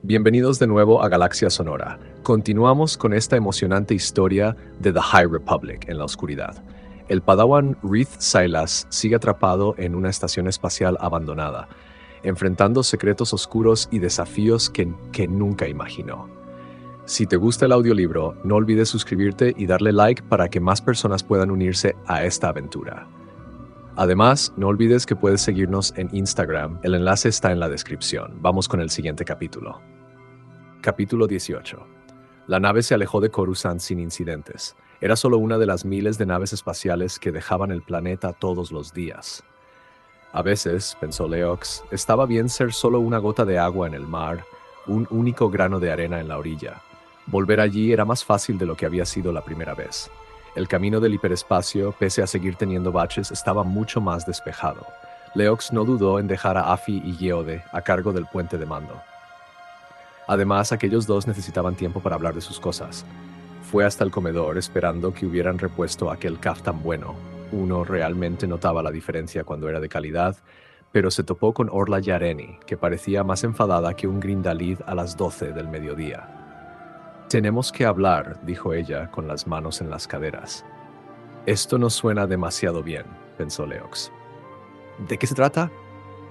Bienvenidos de nuevo a Galaxia Sonora. Continuamos con esta emocionante historia de The High Republic en la oscuridad. El Padawan Reath Silas sigue atrapado en una estación espacial abandonada, enfrentando secretos oscuros y desafíos que nunca imaginó. Si te gusta el audiolibro, no olvides suscribirte y darle like para que más personas puedan unirse a esta aventura. Además, no olvides que puedes seguirnos en Instagram, el enlace está en la descripción. Vamos con el siguiente capítulo. Capítulo 18. La nave se alejó de Coruscant sin incidentes. Era solo una de las miles de naves espaciales que dejaban el planeta todos los días. A veces, pensó Leox, estaba bien ser solo una gota de agua en el mar, un único grano de arena en la orilla. Volver allí era más fácil de lo que había sido la primera vez. El camino del hiperespacio, pese a seguir teniendo baches, estaba mucho más despejado. Leox no dudó en dejar a Afi y Geode a cargo del puente de mando. Además, aquellos dos necesitaban tiempo para hablar de sus cosas. Fue hasta el comedor esperando que hubieran repuesto aquel kaftan bueno. Uno realmente notaba la diferencia cuando era de calidad, pero se topó con Orla Yareni, que parecía más enfadada que un Grindalid a las 12 del mediodía. «Tenemos que hablar», dijo ella, con las manos en las caderas. «Esto no suena demasiado bien», pensó Leox. «¿De qué se trata?»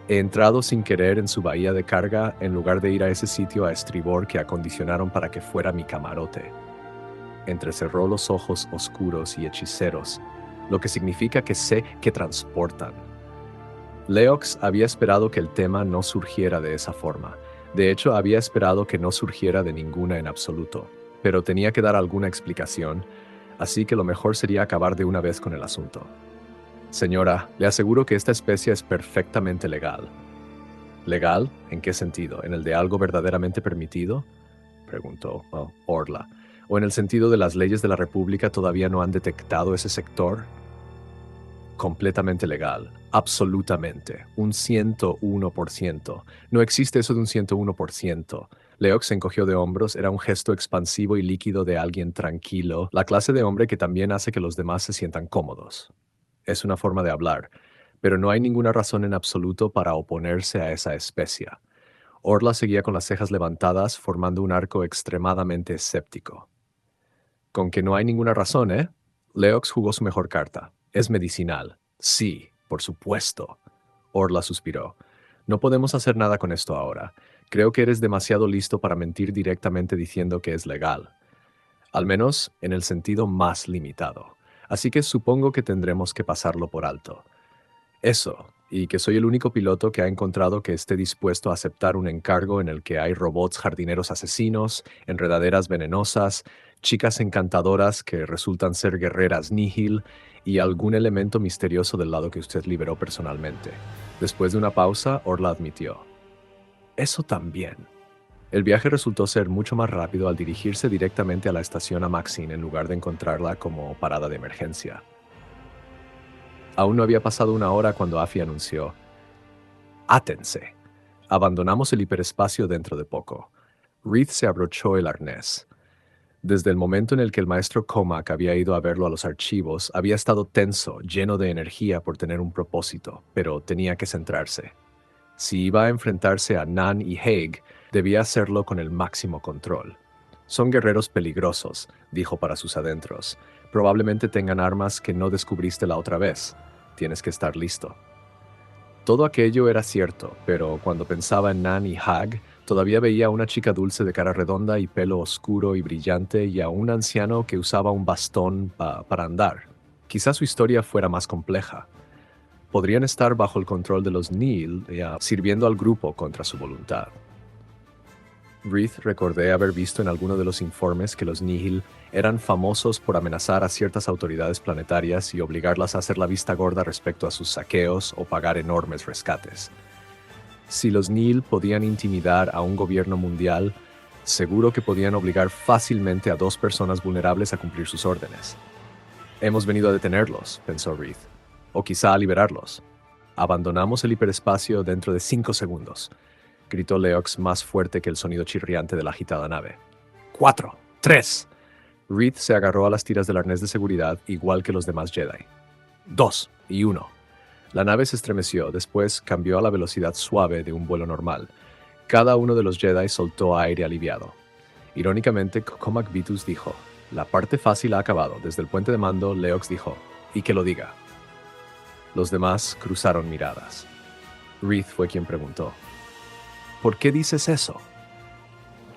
He entrado sin querer en su bahía de carga en lugar de ir a ese sitio a estribor que acondicionaron para que fuera mi camarote. Entrecerró los ojos oscuros y hechiceros, lo que significa que sé que transportan. Leox había esperado que el tema no surgiera de esa forma. De hecho, había esperado que no surgiera de ninguna en absoluto, pero tenía que dar alguna explicación, así que lo mejor sería acabar de una vez con el asunto. «Señora, le aseguro que esta especie es perfectamente legal». «¿Legal? ¿En qué sentido? ¿En el de algo verdaderamente permitido?», preguntó Orla. «¿O en el sentido de las leyes de la República todavía no han detectado ese sector?» «Completamente legal. Absolutamente. Un 101%. No existe eso de un 101%. Leox se encogió de hombros, era un gesto expansivo y líquido de alguien tranquilo, la clase de hombre que también hace que los demás se sientan cómodos. Es una forma de hablar, pero no hay ninguna razón en absoluto para oponerse a esa especie. Orla seguía con las cejas levantadas, formando un arco extremadamente escéptico. «Con que no hay ninguna razón, ¿eh?» Leox jugó su mejor carta. «Es medicinal». «Sí, por supuesto». Orla suspiró. «No podemos hacer nada con esto ahora. Creo que eres demasiado listo para mentir directamente diciendo que es legal. Al menos en el sentido más limitado. Así que supongo que tendremos que pasarlo por alto. Eso, y que soy el único piloto que ha encontrado que esté dispuesto a aceptar un encargo en el que hay robots jardineros asesinos, enredaderas venenosas, chicas encantadoras que resultan ser guerreras Nihil y algún elemento misterioso del lado que usted liberó personalmente». Después de una pausa, Orla admitió. «Eso también». El viaje resultó ser mucho más rápido al dirigirse directamente a la estación Amaxin en lugar de encontrarla como parada de emergencia. Aún no había pasado una hora cuando Afi anunció: «Átense. Abandonamos el hiperespacio dentro de poco». Reath se abrochó el arnés. Desde el momento en el que el maestro Comac había ido a verlo a los archivos, había estado tenso, lleno de energía por tener un propósito, pero tenía que centrarse. Si iba a enfrentarse a Nan y Haig, debía hacerlo con el máximo control. «Son guerreros peligrosos», dijo para sus adentros. «Probablemente tengan armas que no descubriste la otra vez. Tienes que estar listo». Todo aquello era cierto, pero cuando pensaba en Nan y Hag, todavía veía a una chica dulce de cara redonda y pelo oscuro y brillante y a un anciano que usaba un bastón para andar. Quizás su historia fuera más compleja. Podrían estar bajo el control de los Nihil, sirviendo al grupo contra su voluntad. Reath recordé haber visto en alguno de los informes que los Nihil eran famosos por amenazar a ciertas autoridades planetarias y obligarlas a hacer la vista gorda respecto a sus saqueos o pagar enormes rescates. Si los Nihil podían intimidar a un gobierno mundial, seguro que podían obligar fácilmente a 2 personas vulnerables a cumplir sus órdenes. «Hemos venido a detenerlos», pensó Reath. «O quizá a liberarlos. Abandonamos el hiperespacio dentro de 5 segundos», gritó Leox más fuerte que el sonido chirriante de la agitada nave. «4, 3». Reath se agarró a las tiras del arnés de seguridad, igual que los demás Jedi. 2 y 1. La nave se estremeció, después cambió a la velocidad suave de un vuelo normal. Cada uno de los Jedi soltó aire aliviado. Irónicamente, Comac Vitus dijo, la parte fácil ha acabado. Desde el puente de mando, Leox dijo, y que lo diga. Los demás cruzaron miradas. Reath fue quien preguntó, ¿por qué dices eso?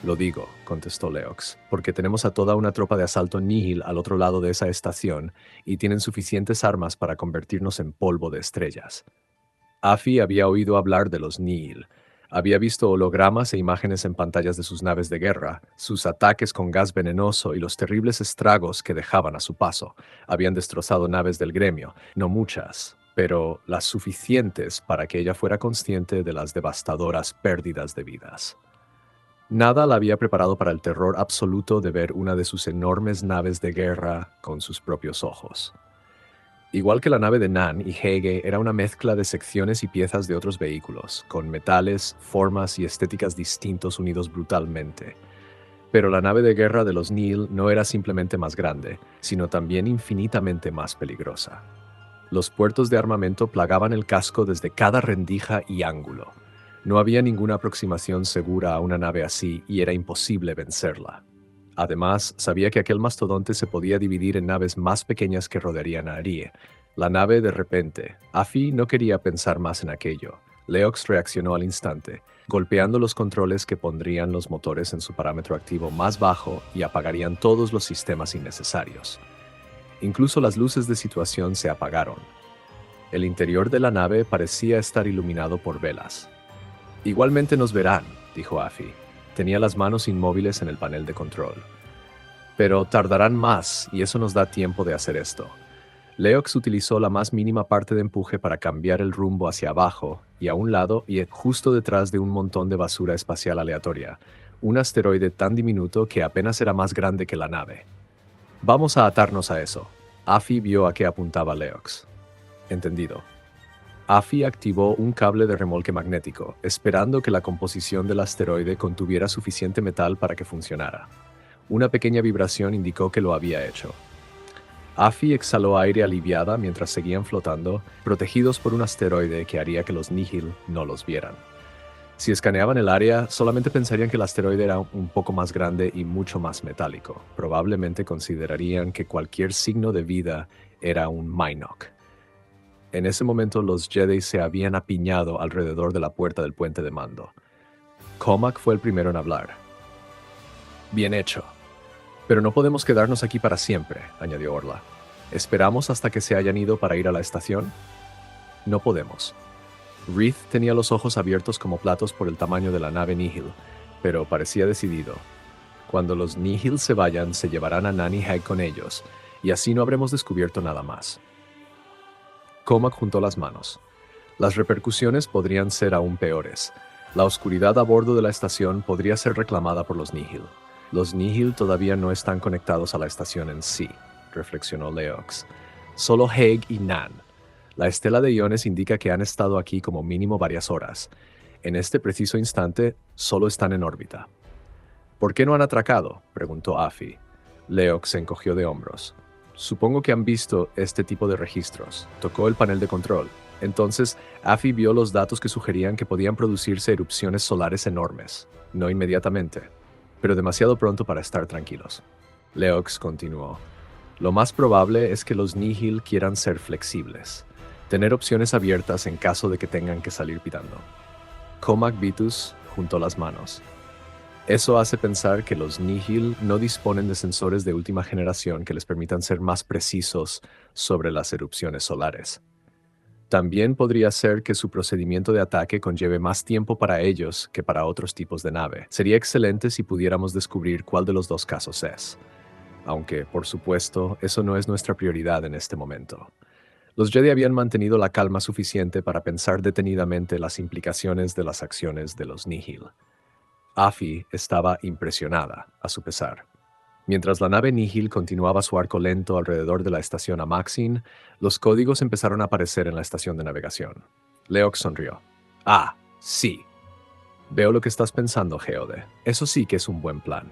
Lo digo, contestó Leox, porque tenemos a toda una tropa de asalto Nihil al otro lado de esa estación y tienen suficientes armas para convertirnos en polvo de estrellas. Afi había oído hablar de los Nihil. Había visto hologramas e imágenes en pantallas de sus naves de guerra, sus ataques con gas venenoso y los terribles estragos que dejaban a su paso. Habían destrozado naves del gremio, no muchas, pero las suficientes para que ella fuera consciente de las devastadoras pérdidas de vidas. Nada la había preparado para el terror absoluto de ver una de sus enormes naves de guerra con sus propios ojos. Igual que la nave de Nan y Hege, era una mezcla de secciones y piezas de otros vehículos, con metales, formas y estéticas distintos unidos brutalmente. Pero la nave de guerra de los Nihil no era simplemente más grande, sino también infinitamente más peligrosa. Los puertos de armamento plagaban el casco desde cada rendija y ángulo. No había ninguna aproximación segura a una nave así y era imposible vencerla. Además, sabía que aquel mastodonte se podía dividir en naves más pequeñas que rodearían a Arie. La nave de repente. Afi no quería pensar más en aquello. Leox reaccionó al instante, golpeando los controles que pondrían los motores en su parámetro activo más bajo y apagarían todos los sistemas innecesarios. Incluso las luces de situación se apagaron. El interior de la nave parecía estar iluminado por velas. Igualmente nos verán, dijo Afi. Tenía las manos inmóviles en el panel de control. Pero tardarán más, y eso nos da tiempo de hacer esto. Leox utilizó la más mínima parte de empuje para cambiar el rumbo hacia abajo, y a un lado, y justo detrás de un montón de basura espacial aleatoria, un asteroide tan diminuto que apenas era más grande que la nave. Vamos a atarnos a eso. Afi vio a qué apuntaba Leox. Entendido. Afi activó un cable de remolque magnético, esperando que la composición del asteroide contuviera suficiente metal para que funcionara. Una pequeña vibración indicó que lo había hecho. Afi exhaló aire aliviada mientras seguían flotando, protegidos por un asteroide que haría que los Nihil no los vieran. Si escaneaban el área, solamente pensarían que el asteroide era un poco más grande y mucho más metálico. Probablemente considerarían que cualquier signo de vida era un Mynock. En ese momento los Jedi se habían apiñado alrededor de la puerta del puente de mando. Comac fue el primero en hablar. Bien hecho. Pero no podemos quedarnos aquí para siempre, añadió Orla. ¿Esperamos hasta que se hayan ido para ir a la estación? No podemos. Reath tenía los ojos abiertos como platos por el tamaño de la nave Nihil, pero parecía decidido. Cuando los Nihil se vayan, se llevarán a Nan y Heg con ellos, y así no habremos descubierto nada más. Comac juntó las manos. Las repercusiones podrían ser aún peores. La oscuridad a bordo de la estación podría ser reclamada por los Nihil. Los Nihil todavía no están conectados a la estación en sí, reflexionó Leox. Solo Heg y Nan. La estela de iones indica que han estado aquí como mínimo varias horas. En este preciso instante, solo están en órbita. ¿Por qué no han atracado?, preguntó Afi. Leox se encogió de hombros. Supongo que han visto este tipo de registros. Tocó el panel de control. Entonces, Afi vio los datos que sugerían que podían producirse erupciones solares enormes. No inmediatamente, pero demasiado pronto para estar tranquilos. Leox continuó. Lo más probable es que los Nihil quieran ser flexibles. Tener opciones abiertas en caso de que tengan que salir pitando. Comac Vitus juntó las manos. Eso hace pensar que los Nihil no disponen de sensores de última generación que les permitan ser más precisos sobre las erupciones solares. También podría ser que su procedimiento de ataque conlleve más tiempo para ellos que para otros tipos de nave. Sería excelente si pudiéramos descubrir cuál de los dos casos es. Aunque, por supuesto, eso no es nuestra prioridad en este momento. Los Jedi habían mantenido la calma suficiente para pensar detenidamente las implicaciones de las acciones de los Nihil. Afi estaba impresionada, a su pesar. Mientras la nave Nihil continuaba su arco lento alrededor de la estación Amaxin, los códigos empezaron a aparecer en la estación de navegación. Leox sonrió. Ah, sí. Veo lo que estás pensando, Geode. Eso sí que es un buen plan.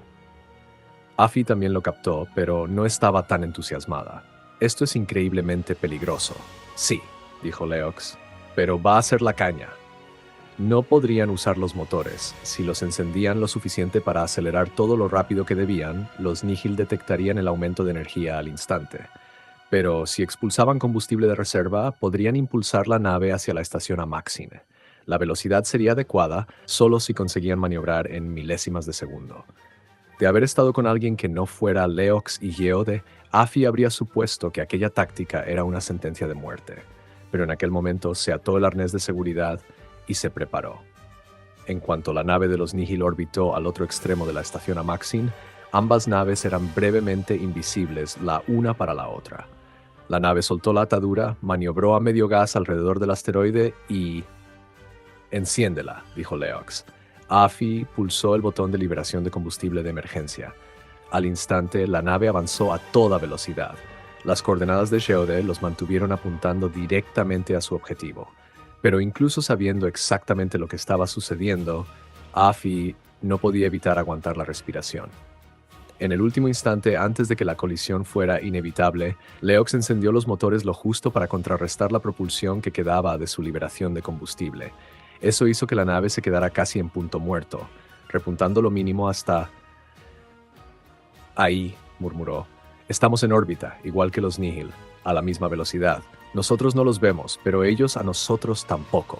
Afi también lo captó, pero no estaba tan entusiasmada. Esto es increíblemente peligroso. Sí, dijo Leox, pero va a ser la caña. No podrían usar los motores. Si los encendían lo suficiente para acelerar todo lo rápido que debían, los Nihil detectarían el aumento de energía al instante. Pero si expulsaban combustible de reserva, podrían impulsar la nave hacia la estación Amaxin. La velocidad sería adecuada solo si conseguían maniobrar en milésimas de segundo. De haber estado con alguien que no fuera Leox y Geode, Afi habría supuesto que aquella táctica era una sentencia de muerte. Pero en aquel momento se ató el arnés de seguridad y se preparó. En cuanto la nave de los Nihil orbitó al otro extremo de la estación Amaxin, ambas naves eran brevemente invisibles la una para la otra. La nave soltó la atadura, maniobró a medio gas alrededor del asteroide y... «Enciéndela», dijo Leox. Afi pulsó el botón de liberación de combustible de emergencia. Al instante, la nave avanzó a toda velocidad. Las coordenadas de Geode los mantuvieron apuntando directamente a su objetivo. Pero incluso sabiendo exactamente lo que estaba sucediendo, Afi no podía evitar aguantar la respiración. En el último instante, antes de que la colisión fuera inevitable, Leox encendió los motores lo justo para contrarrestar la propulsión que quedaba de su liberación de combustible. Eso hizo que la nave se quedara casi en punto muerto, repuntando lo mínimo hasta... «Ahí», murmuró. «Estamos en órbita, igual que los Nihil, a la misma velocidad. Nosotros no los vemos, pero ellos a nosotros tampoco.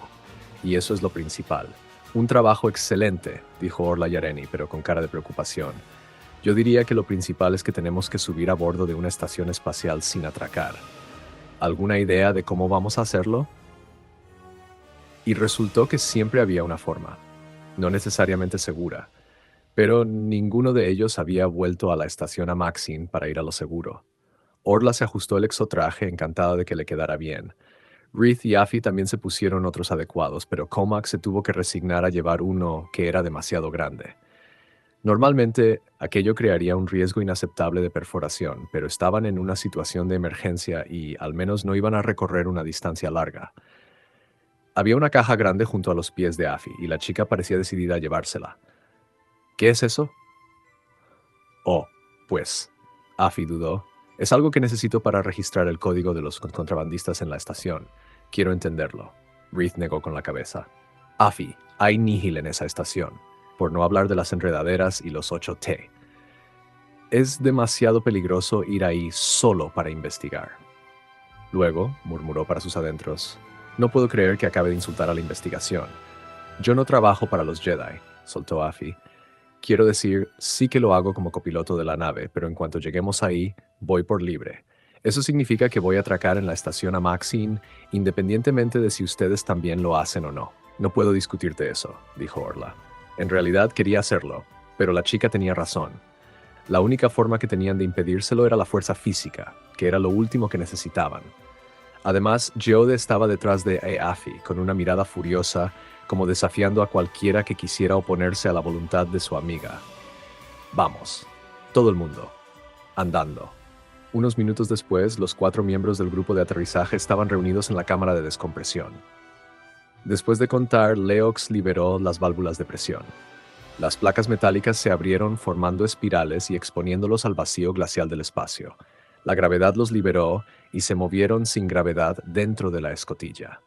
Y eso es lo principal». «Un trabajo excelente», dijo Orla Yareni, pero con cara de preocupación. «Yo diría que lo principal es que tenemos que subir a bordo de una estación espacial sin atracar. ¿Alguna idea de cómo vamos a hacerlo?» Y resultó que siempre había una forma, no necesariamente segura, pero ninguno de ellos había vuelto a la estación Amaxin para ir a lo seguro. Orla se ajustó el exotraje, encantada de que le quedara bien. Reeth y Afi también se pusieron otros adecuados, pero Comac se tuvo que resignar a llevar uno que era demasiado grande. Normalmente, aquello crearía un riesgo inaceptable de perforación, pero estaban en una situación de emergencia y al menos no iban a recorrer una distancia larga. Había una caja grande junto a los pies de Afi, y la chica parecía decidida a llevársela. «¿Qué es eso?» «Oh, pues», Afi dudó. «Es algo que necesito para registrar el código de los contrabandistas en la estación. Quiero entenderlo». Reeth negó con la cabeza. «Afi, hay Nihil en esa estación, por no hablar de las enredaderas y los 8T. Es demasiado peligroso ir ahí solo para investigar». Luego, murmuró para sus adentros, «No puedo creer que acabe de insultar a la investigación. Yo no trabajo para los Jedi», soltó Afi. «Quiero decir, sí que lo hago como copiloto de la nave, pero en cuanto lleguemos ahí, voy por libre. Eso significa que voy a atracar en la estación Amaxin, independientemente de si ustedes también lo hacen o no. No puedo discutirte eso», dijo Orla. En realidad quería hacerlo, pero la chica tenía razón. La única forma que tenían de impedírselo era la fuerza física, que era lo último que necesitaban. Además, Geode estaba detrás de Afi, con una mirada furiosa, como desafiando a cualquiera que quisiera oponerse a la voluntad de su amiga. «Vamos, todo el mundo, andando». Unos minutos después, los 4 miembros del grupo de aterrizaje estaban reunidos en la cámara de descompresión. Después de contar, Leox liberó las válvulas de presión. Las placas metálicas se abrieron formando espirales y exponiéndolos al vacío glacial del espacio. La gravedad los liberó y se movieron sin gravedad dentro de la escotilla.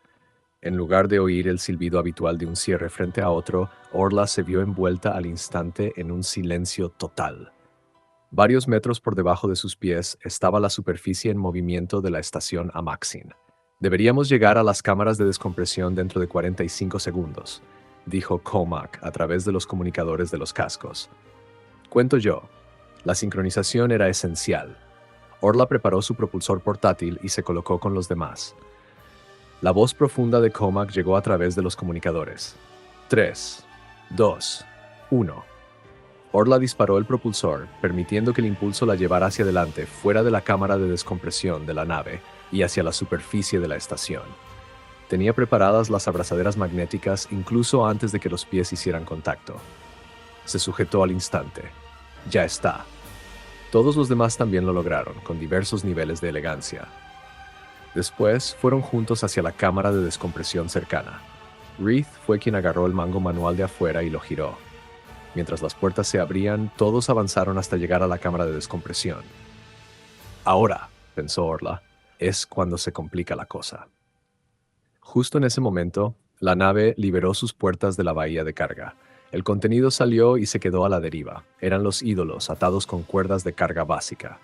En lugar de oír el silbido habitual de un cierre frente a otro, Orla se vio envuelta al instante en un silencio total. Varios metros por debajo de sus pies estaba la superficie en movimiento de la estación Amaxin. «Deberíamos llegar a las cámaras de descompresión dentro de 45 segundos», dijo Comac a través de los comunicadores de los cascos. «Cuento yo. La sincronización era esencial». Orla preparó su propulsor portátil y se colocó con los demás. La voz profunda de Comac llegó a través de los comunicadores. 3, 2, 1. Orla disparó el propulsor, permitiendo que el impulso la llevara hacia adelante, fuera de la cámara de descompresión de la nave y hacia la superficie de la estación. Tenía preparadas las abrazaderas magnéticas incluso antes de que los pies hicieran contacto. Se sujetó al instante. «Ya está». Todos los demás también lo lograron, con diversos niveles de elegancia. Después fueron juntos hacia la cámara de descompresión cercana. Reeth fue quien agarró el mango manual de afuera y lo giró. Mientras las puertas se abrían, todos avanzaron hasta llegar a la cámara de descompresión. «Ahora», pensó Orla, «es cuando se complica la cosa». Justo en ese momento, La nave liberó sus puertas de la bahía de carga. El contenido salió y se quedó a la deriva. Eran los ídolos atados con cuerdas de carga básica.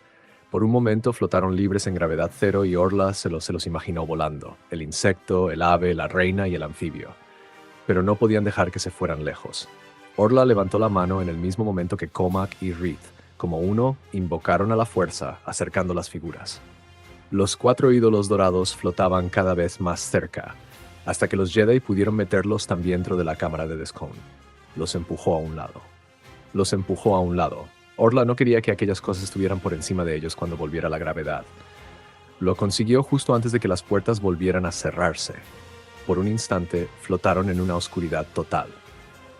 Por un momento flotaron libres en gravedad cero y Orla se los imaginó volando. El insecto, el ave, la reina y el anfibio. Pero no podían dejar que se fueran lejos. Orla levantó la mano en el mismo momento que Comac y Reed, como uno, invocaron a la fuerza, acercando las figuras. Los 4 ídolos dorados flotaban cada vez más cerca, hasta que los Jedi pudieron meterlos también dentro de la cámara de Descon. Los empujó a un lado. Los empujó a un lado. Orla no quería que aquellas cosas estuvieran por encima de ellos cuando volviera la gravedad. Lo consiguió justo antes de que las puertas volvieran a cerrarse. Por un instante, flotaron en una oscuridad total.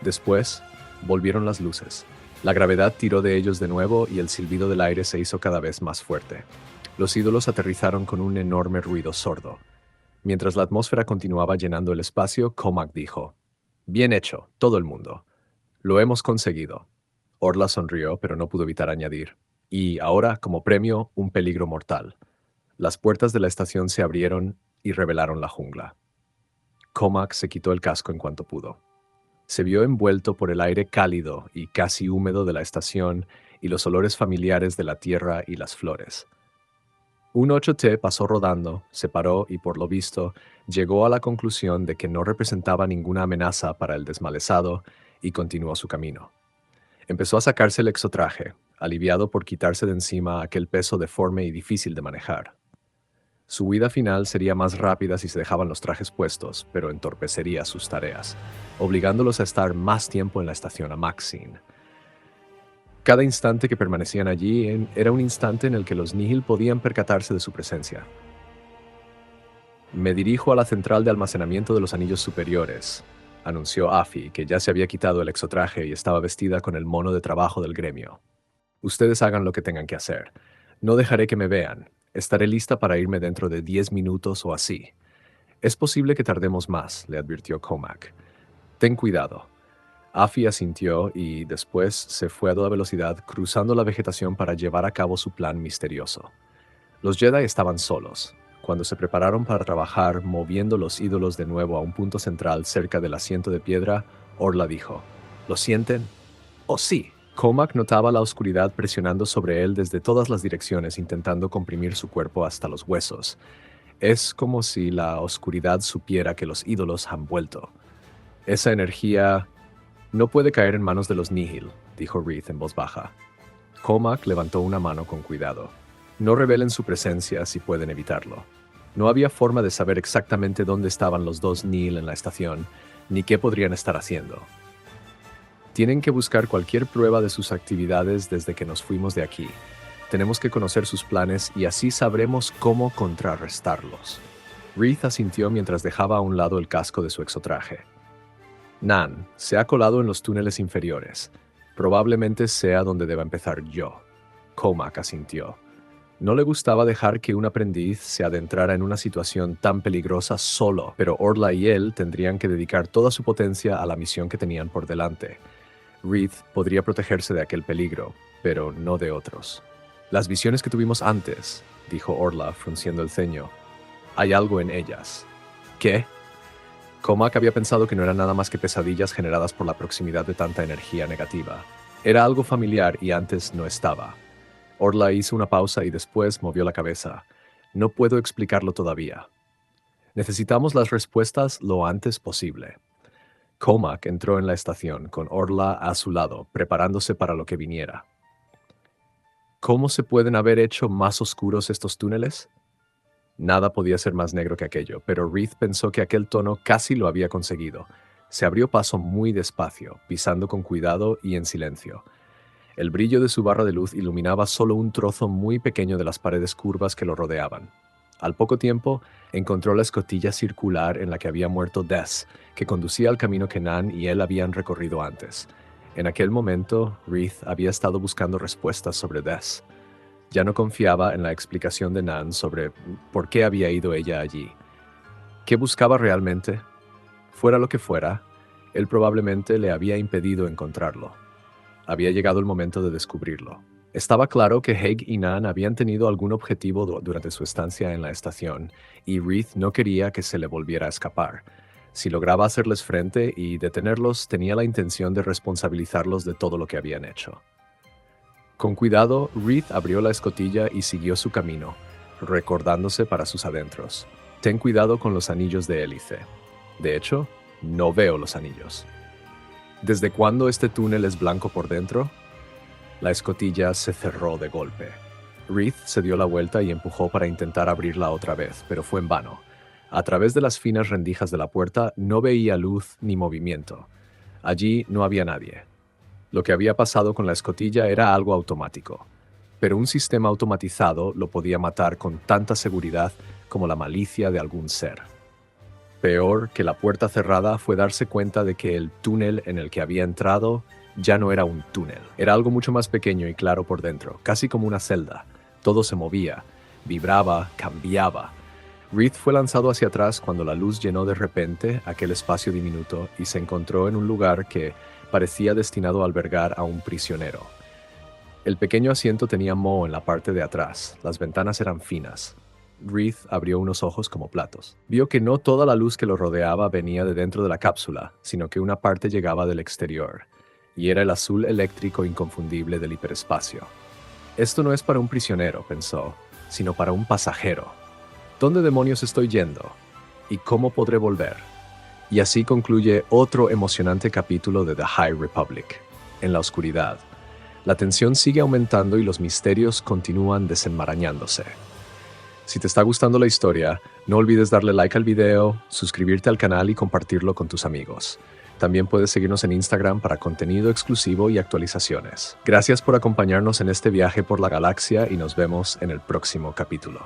Después, volvieron las luces. La gravedad tiró de ellos de nuevo y el silbido del aire se hizo cada vez más fuerte. Los ídolos aterrizaron con un enorme ruido sordo. Mientras la atmósfera continuaba llenando el espacio, Comac dijo: «Bien hecho, todo el mundo. Lo hemos conseguido». Orla sonrió, pero no pudo evitar añadir: «Y ahora, como premio, un peligro mortal». Las puertas de la estación se abrieron y revelaron la jungla. Comac se quitó el casco en cuanto pudo. Se vio envuelto por el aire cálido y casi húmedo de la estación y los olores familiares de la tierra y las flores. Un 8T pasó rodando, se paró y, por lo visto, llegó a la conclusión de que no representaba ninguna amenaza para el desmalezado y continuó su camino. Empezó a sacarse el exotraje, aliviado por quitarse de encima aquel peso deforme y difícil de manejar. Su huida final sería más rápida si se dejaban los trajes puestos, pero entorpecería sus tareas, obligándolos a estar más tiempo en la estación Amaxine. Cada instante que permanecían allí era un instante en el que los Nihil podían percatarse de su presencia. «Me dirijo a la central de almacenamiento de los anillos superiores», anunció Afi, que ya se había quitado el exotraje y estaba vestida con el mono de trabajo del gremio. «Ustedes hagan lo que tengan que hacer. No dejaré que me vean. Estaré lista para irme dentro de 10 minutos o así». «Es posible que tardemos más», le advirtió Comac. «Ten cuidado». Afi asintió y después se fue a toda velocidad cruzando la vegetación para llevar a cabo su plan misterioso. Los Jedi estaban solos. Cuando se prepararon para trabajar moviendo los ídolos de nuevo a un punto central cerca del asiento de piedra, Orla dijo: «¿Lo sienten?» «Oh, sí». Comac notaba la oscuridad presionando sobre él desde todas las direcciones, intentando comprimir su cuerpo hasta los huesos. Es como si la oscuridad supiera que los ídolos han vuelto. Esa energía no puede caer en manos de los Nihil, dijo Reed en voz baja. Comac levantó una mano con cuidado. No revelen su presencia si pueden evitarlo. No había forma de saber exactamente dónde estaban los 2 Nihil en la estación, ni qué podrían estar haciendo. Tienen que buscar cualquier prueba de sus actividades desde que nos fuimos de aquí. Tenemos que conocer sus planes y así sabremos cómo contrarrestarlos. Reed asintió mientras dejaba a un lado el casco de su exotraje. Nan se ha colado en los túneles inferiores. Probablemente sea donde deba empezar yo. Comac asintió. No le gustaba dejar que un aprendiz se adentrara en una situación tan peligrosa solo, pero Orla y él tendrían que dedicar toda su potencia a la misión que tenían por delante. Reed podría protegerse de aquel peligro, pero no de otros. «Las visiones que tuvimos antes», dijo Orla, frunciendo el ceño. «Hay algo en ellas». «¿Qué?» Comac había pensado que no eran nada más que pesadillas generadas por la proximidad de tanta energía negativa. Era algo familiar y antes no estaba. Orla hizo una pausa y después movió la cabeza. «No puedo explicarlo todavía. Necesitamos las respuestas lo antes posible». Comac entró en la estación con Orla a su lado, preparándose para lo que viniera. ¿Cómo se pueden haber hecho más oscuros estos túneles? Nada podía ser más negro que aquello, pero Reed pensó que aquel tono casi lo había conseguido. Se abrió paso muy despacio, pisando con cuidado y en silencio. El brillo de su barra de luz iluminaba solo un trozo muy pequeño de las paredes curvas que lo rodeaban. Al poco tiempo, encontró la escotilla circular en la que había muerto Des, que conducía al camino que Nan y él habían recorrido antes. En aquel momento, Reed había estado buscando respuestas sobre Des. Ya no confiaba en la explicación de Nan sobre por qué había ido ella allí. ¿Qué buscaba realmente? Fuera lo que fuera, él probablemente le había impedido encontrarlo. Había llegado el momento de descubrirlo. Estaba claro que Heg y Nan habían tenido algún objetivo durante su estancia en la estación, y Reed no quería que se le volviera a escapar. Si lograba hacerles frente y detenerlos, tenía la intención de responsabilizarlos de todo lo que habían hecho. Con cuidado, Reed abrió la escotilla y siguió su camino, recordándose para sus adentros: ten cuidado con los anillos de hélice. De hecho, no veo los anillos. ¿Desde cuándo este túnel es blanco por dentro? La escotilla se cerró de golpe. Reed se dio la vuelta y empujó para intentar abrirla otra vez, pero fue en vano. A través de las finas rendijas de la puerta no veía luz ni movimiento. Allí no había nadie. Lo que había pasado con la escotilla era algo automático, pero un sistema automatizado lo podía matar con tanta seguridad como la malicia de algún ser. Peor que la puerta cerrada fue darse cuenta de que el túnel en el que había entrado ya no era un túnel. Era algo mucho más pequeño y claro por dentro, casi como una celda. Todo se movía, vibraba, cambiaba. Reed fue lanzado hacia atrás cuando la luz llenó de repente aquel espacio diminuto y se encontró en un lugar que parecía destinado a albergar a un prisionero. El pequeño asiento tenía moho en la parte de atrás, las ventanas eran finas. Reed abrió unos ojos como platos. Vio que no toda la luz que lo rodeaba venía de dentro de la cápsula, sino que una parte llegaba del exterior, y era el azul eléctrico inconfundible del hiperespacio. Esto no es para un prisionero, pensó, sino para un pasajero. ¿Dónde demonios estoy yendo? ¿Y cómo podré volver? Y así concluye otro emocionante capítulo de The High Republic. En la oscuridad, la tensión sigue aumentando y los misterios continúan desenmarañándose. Si te está gustando la historia, no olvides darle like al video, suscribirte al canal y compartirlo con tus amigos. También puedes seguirnos en Instagram para contenido exclusivo y actualizaciones. Gracias por acompañarnos en este viaje por la galaxia y nos vemos en el próximo capítulo.